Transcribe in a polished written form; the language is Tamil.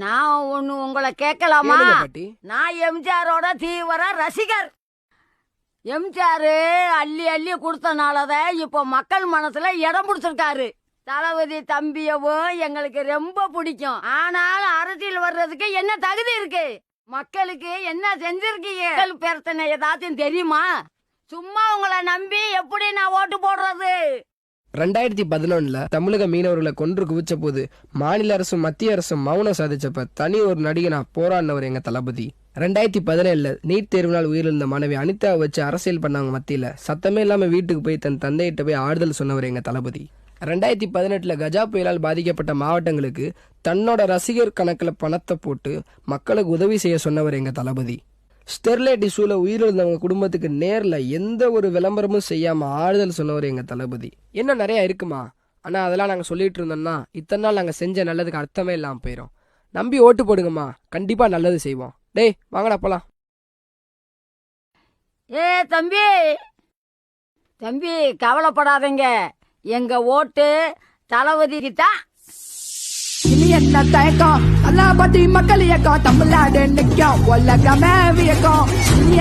நான் ஒண்ணு உங்களை கேட்கலாமா? நான் எம்ஜிஆரோட தீவிர ரசிகர். எம்ஜிஆர் அள்ளி அள்ளி கொடுத்தனாலதான் இப்ப மக்கள் மனசுல இடம் பிடிச்சிருக்காரு. தளபதி தம்பியவும் எங்களுக்கு ரொம்ப பிடிக்கும். ஆனாலும் அரசியல் வர்றதுக்கு என்ன தகுதி இருக்கு? மக்களுக்கு என்ன செஞ்சிருக்கீங்க? மக்கள் பிரச்சனை ஏதாச்சும் தெரியுமா? சும்மா உங்களை நம்பி எப்படி நான் ஓட்டு போடுறது? 2011 தமிழக மீனவர்களை கொன்று குவிச்ச போது மாநில அரசும் மத்திய அரசும் மௌனம் சாதிச்சப்ப தனி ஒரு நடிகனா போராடினவர் எங்க தளபதி. 2017 நீட் தேர்வினால் உயிரிழந்த மாணவி அனிதா வச்சு அரசியல் பண்ணவங்க மத்தியில சத்தமே இல்லாம வீட்டுக்கு போய் தன் தந்தையிட்ட போய் ஆறுதல் சொன்னவர் எங்க தளபதி. 2018 கஜா புயலால் பாதிக்கப்பட்ட மாவட்டங்களுக்கு தன்னோட ரசிகர் கணக்கில் பணத்தை போட்டு மக்களுக்கு உதவி செய்ய சொன்னவர் எங்க தளபதி. ஸ்டெர்லைட் இஷ்யூல உயிரிழந்தவங்க குடும்பத்துக்கு நேர்ல எந்த ஒரு விளம்பரமும் செய்யாம ஆறுதல் சொன்னவர் எங்க தளபதி. இன்னும் நிறைய இருக்குமா? ஆனா அதெல்லாம் நாங்க சொல்லிட்டு இருந்தோம்னா இத்தனை நாள் நாங்க செஞ்ச நல்லதுக்கு அர்த்தமே இல்லாம போயிடும். நம்பி ஓட்டு போடுங்கம்மா, கண்டிப்பா நல்லது செய்வோம். டேய் வாங்கடா போலாம். தம்பி தம்பி கவலைப்படாதீங்க, எங்க ஓட்டு தளபதிக்கு தான். இனி என்ன தயக்கம்? தளபதி மக்கள் இயக்கம் தமிழ்நாடு நிற்கும், உலகமே வியக்கும். இனி